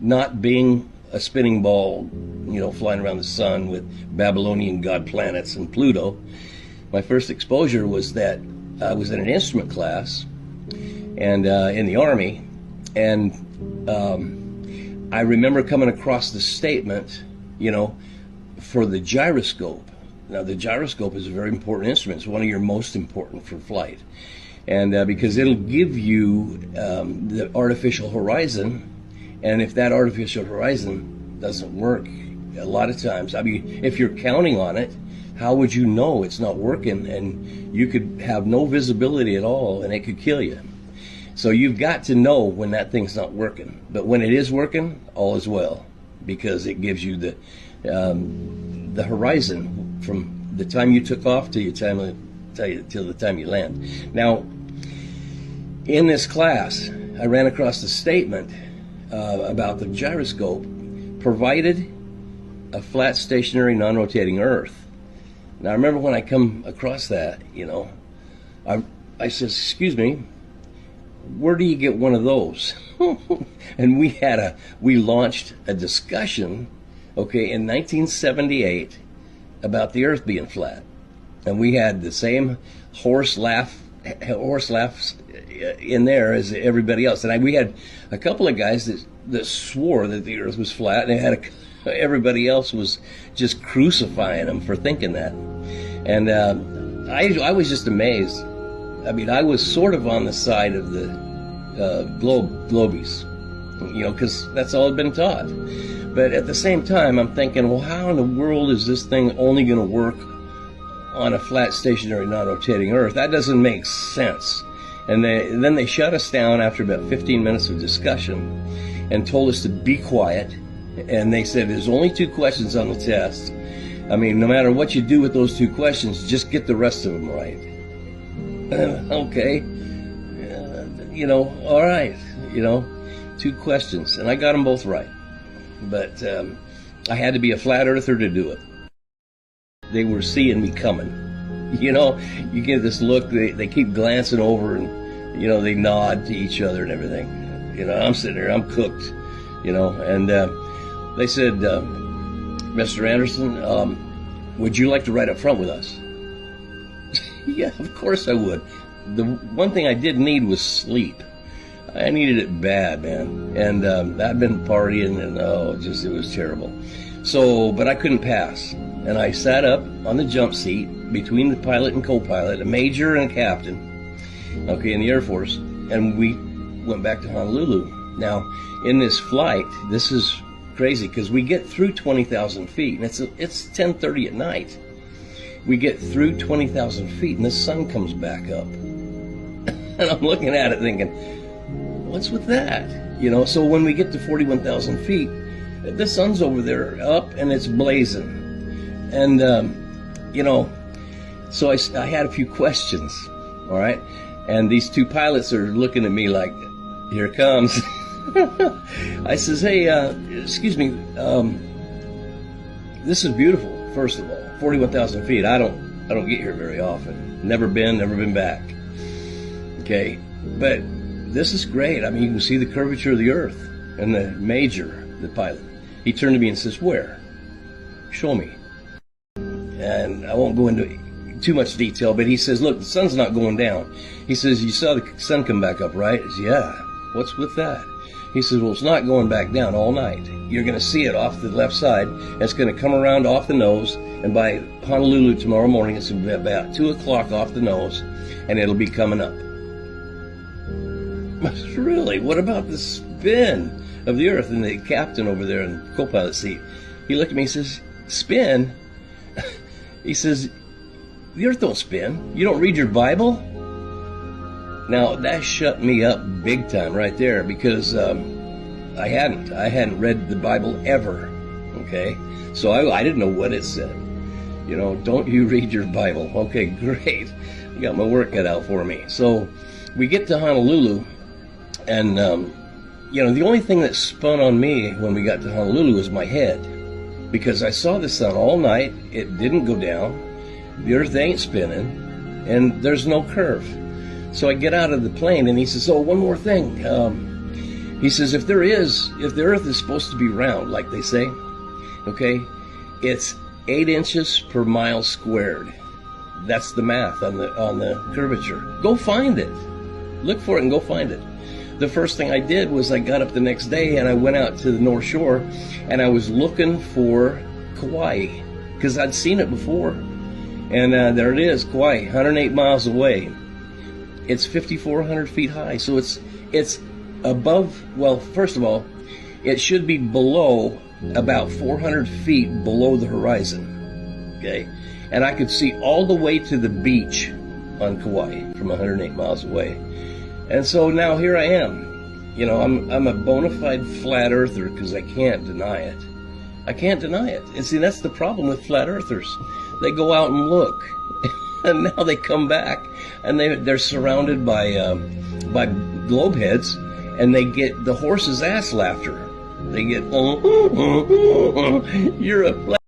not being a spinning ball, flying around the sun with Babylonian god planets and Pluto. My first exposure was that I was in an instrument class and in the Army, and I remember coming across the statement, for the gyroscope. Now, the gyroscope is a very important instrument. It's one of your most important for flight. And because it'll give you the artificial horizon, and if that artificial horizon doesn't work, a lot of times, if you're counting on it, how would you know it's not working? And you could have no visibility at all, and it could kill you. So you've got to know when that thing's not working. But when it is working, all is well, because it gives you the horizon from the time you took off till the time you land. Now, in this class, I ran across the statement about the gyroscope, provided a flat, stationary, non-rotating Earth. Now, I remember when I come across that, I says, excuse me, where do you get one of those? And we launched a discussion, in 1978 about the Earth being flat. And we had the same horse laughs in there as everybody else. And we had a couple of guys that swore that the Earth was flat, and everybody else was just crucifying them for thinking that. And I was just amazed. I was sort of on the side of the globies, because that's all I'd been taught. But at the same time, I'm thinking, well, how in the world is this thing only going to work on a flat, stationary, non-rotating Earth? That doesn't make sense. And then they shut us down after about 15 minutes of discussion and told us to be quiet. And they said, there's only 2 questions on the test. No matter what you do with those 2 questions, just get the rest of them right. Okay. All right. 2 questions. And I got them both right. But I had to be a flat earther to do it. They were seeing me coming. You get this look, they keep glancing over and, they nod to each other and everything. I'm sitting there, I'm cooked, and they said, Mr. Anderson, would you like to ride up front with us? Yeah, of course I would. The one thing I did need was sleep. I needed it bad, man. And I'd been partying, and it was terrible. So, but I couldn't pass. And I sat up on the jump seat between the pilot and co-pilot, a major and a captain, in the Air Force. And we went back to Honolulu. Now, in this flight, this is crazy, because we get through 20,000 feet, and it's 10:30 at night. We get through 20,000 feet, and the sun comes back up. And I'm looking at it thinking, what's with that? So when we get to 41,000 feet, the sun's over there up and it's blazing. And, so I had a few questions, all right? And these 2 pilots are looking at me like, here it comes. I says, hey, excuse me, this is beautiful, first of all. 41,000 feet, I don't get here very often. Never been back. Okay, but this is great. You can see the curvature of the Earth. And the major, the pilot, he turned to me and says, where? Show me. And I won't go into too much detail, but he says, look, the sun's not going down. He says, you saw the sun come back up, right? I said, yeah. What's with that? He says, well, it's not going back down all night. You're going to see it off the left side. And it's going to come around off the nose. And by Honolulu tomorrow morning, it's going to be about 2 o'clock off the nose. And it'll be coming up. Really? What about the spin of the Earth? And the captain over there in the co-pilot seat, he looked at me and says, spin? He says, the Earth don't spin. You don't read your Bible? Now, that shut me up big time right there, because I hadn't read the Bible ever, okay? So I didn't know what it said. Don't you read your Bible? Okay, great. You got my work cut out for me. So we get to Honolulu, and, the only thing that spun on me when we got to Honolulu was my head, because I saw the sun all night. It didn't go down. The Earth ain't spinning, and there's no curve. So I get out of the plane, and he says, oh, one more thing. He says, if the Earth is supposed to be round, like they say, okay, it's 8 inches per mile squared. That's the math on the curvature. Go find it. Look for it and go find it. The first thing I did was I got up the next day and I went out to the North Shore and I was looking for Kauai because I'd seen it before. And there it is, Kauai, 108 miles away. It's 5,400 feet high, so it's above, well, first of all, it should be below about 400 feet below the horizon, okay? And I could see all the way to the beach on Kauai from 108 miles away. And so now here I am. You know, I'm a bona fide flat earther because I can't deny it. I can't deny it. And see, that's the problem with flat earthers. They go out and look, and now they come back, and they're surrounded by globe heads, and they get the horse's ass laughter. They get, you're a flat